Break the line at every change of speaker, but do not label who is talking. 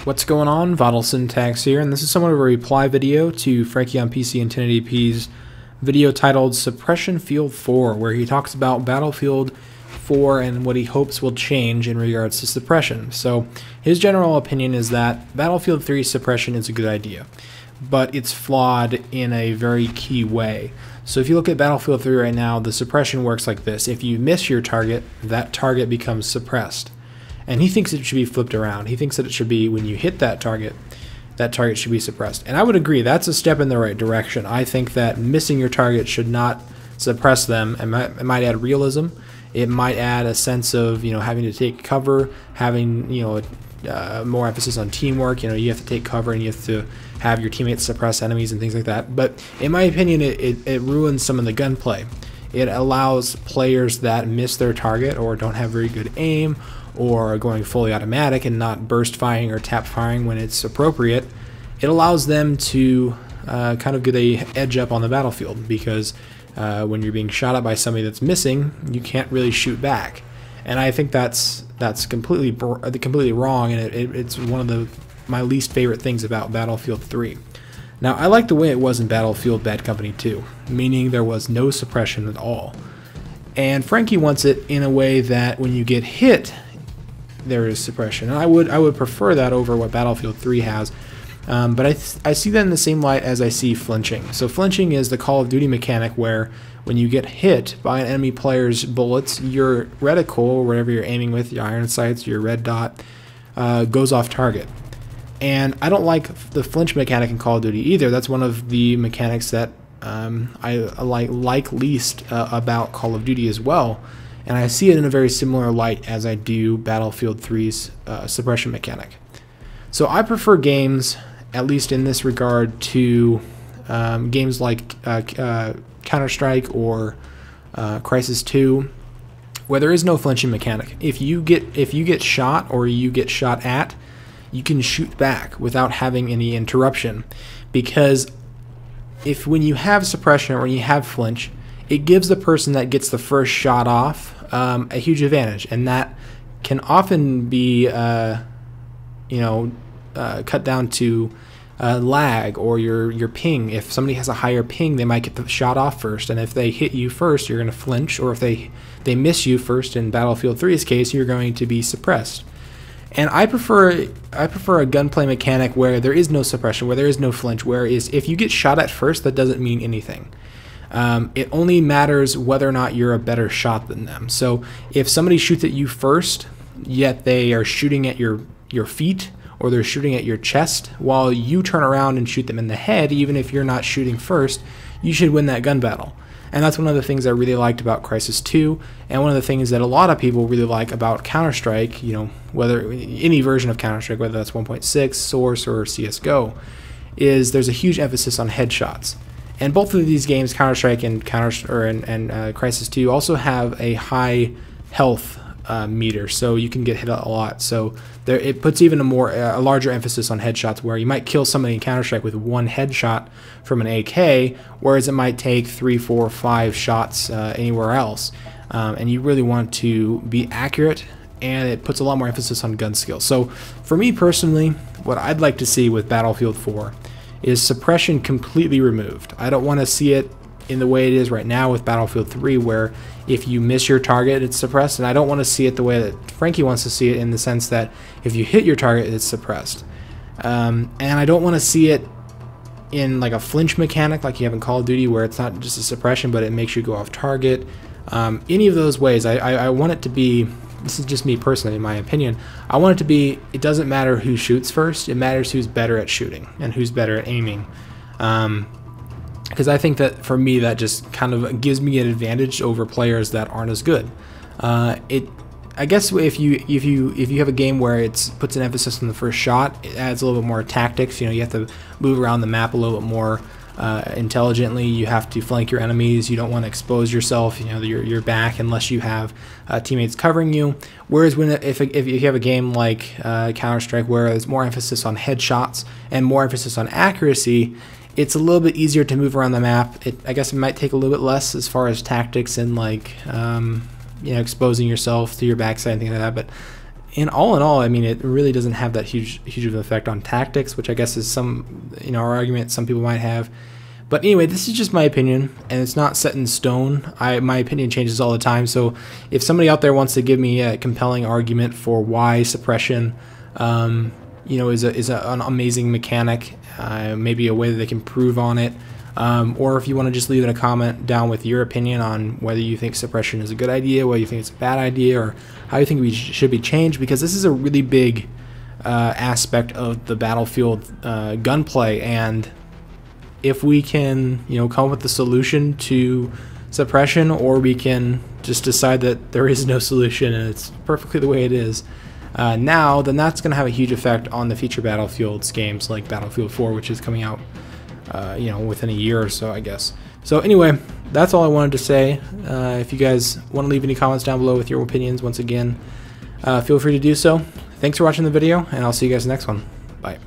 What's going on? VitalSyntax here, and this is somewhat of a reply video to Frankie on PC and 1080p's video titled Suppressionfield 4, where he talks about Battlefield 4 and what he hopes will change in regards to suppression. So his general opinion is that Battlefield 3 suppression is a good idea, but it's flawed in a very key way. So if you look at Battlefield 3 right now, the suppression works like this. If you miss your target, that target becomes suppressed. And he thinks it should be flipped around. He thinks that it should be when you hit that target should be suppressed. And I would agree, that's a step in the right direction. I think that missing your target should not suppress them. It might add realism. It might add a sense of, having to take cover, having, more emphasis on teamwork. You have to take cover and you have to have your teammates suppress enemies and things like that. But in my opinion, it ruins some of the gunplay. It allows players that miss their target or don't have very good aim, or are going fully automatic and not burst firing or tap firing when it's appropriate, it allows them to kind of get a edge up on the battlefield, because when you're being shot at by somebody that's missing, you can't really shoot back. And I think that's completely wrong, and it's one of my least favorite things about Battlefield 3. Now, I like the way it was in Battlefield Bad Company 2, meaning there was no suppression at all. And Frankie wants it in a way that when you get hit, there is suppression, and I would prefer that over what Battlefield 3 has, but I see that in the same light as I see flinching. So flinching is the Call of Duty mechanic where when you get hit by an enemy player's bullets, your reticle, or whatever you're aiming with, your iron sights, your red dot, goes off target. And I don't like the flinch mechanic in Call of Duty either. That's one of the mechanics that I like least about Call of Duty as well. And I see it in a very similar light as I do Battlefield 3's suppression mechanic. So I prefer games, at least in this regard, to games like Counter-Strike or Crisis 2, where there is no flinching mechanic. If you get shot or you get shot at, you can shoot back without having any interruption, because when you have suppression or when you have flinch, it gives the person that gets the first shot off a huge advantage, and that can often be cut down to lag or your ping. If somebody has a higher ping, they might get the shot off first, and if they hit you first, you're going to flinch, or if they miss you first, in Battlefield 3's case, you're going to be suppressed. And I prefer a gunplay mechanic where there is no suppression, where there is no flinch, where if you get shot at first, that doesn't mean anything. It only matters whether or not you're a better shot than them. So if somebody shoots at you first, yet they are shooting at your feet, or they're shooting at your chest, while you turn around and shoot them in the head, even if you're not shooting first, you should win that gun battle. And that's one of the things I really liked about Crisis 2, and one of the things that a lot of people really like about Counter-Strike, whether any version of Counter-Strike, whether that's 1.6, Source, or CSGO, is there's a huge emphasis on headshots. And both of these games, Counter-Strike and Crisis 2, also have a high health meter, so you can get hit a lot. So it puts even a larger emphasis on headshots, where you might kill somebody in Counter-Strike with one headshot from an AK, whereas it might take 3, 4, 5 shots anywhere else. And you really want to be accurate, and it puts a lot more emphasis on gun skill. So for me personally, what I'd like to see with Battlefield 4 is suppression completely removed. I don't want to see it in the way it is right now with Battlefield 3, where if you miss your target, it's suppressed. And I don't want to see it the way that Frankie wants to see it, in the sense that if you hit your target, it's suppressed. And I don't want to see it in like a flinch mechanic like you have in Call of Duty, where it's not just a suppression, but it makes you go off target. Any of those ways, I want it to be, this is just me personally, in my opinion, I want it to be, it doesn't matter who shoots first, it matters who's better at shooting and who's better at aiming. Because I think that, for me, that just kind of gives me an advantage over players that aren't as good. I guess if you have a game where it puts an emphasis on the first shot, it adds a little bit more tactics. You have to move around the map a little bit more intelligently. You have to flank your enemies. You don't want to expose yourself, your back, unless you have teammates covering you. Whereas if you have a game like Counter-Strike, where there's more emphasis on headshots and more emphasis on accuracy, it's a little bit easier to move around the map. I guess it might take a little bit less as far as tactics and exposing yourself to your backside and things like that. But And all in all, I mean, it really doesn't have that huge of an effect on tactics, which I guess is some, our argument some people might have. But anyway, this is just my opinion, and it's not set in stone. My opinion changes all the time, so if somebody out there wants to give me a compelling argument for why suppression, is an amazing mechanic, maybe a way that they can improve on it, or if you want to just leave in a comment down with your opinion on whether you think suppression is a good idea, whether you think it's a bad idea, or how you think we should be changed, because this is a really big aspect of the Battlefield gunplay, and if we can, come up with a solution to suppression, or we can just decide that there is no solution and it's perfectly the way it is now, then that's going to have a huge effect on the future Battlefields games like Battlefield 4, which is coming out, within a year or so, I guess. So anyway, that's all I wanted to say. If you guys want to leave any comments down below with your opinions, once again, feel free to do so. Thanks for watching the video, and I'll see you guys in the next one. Bye.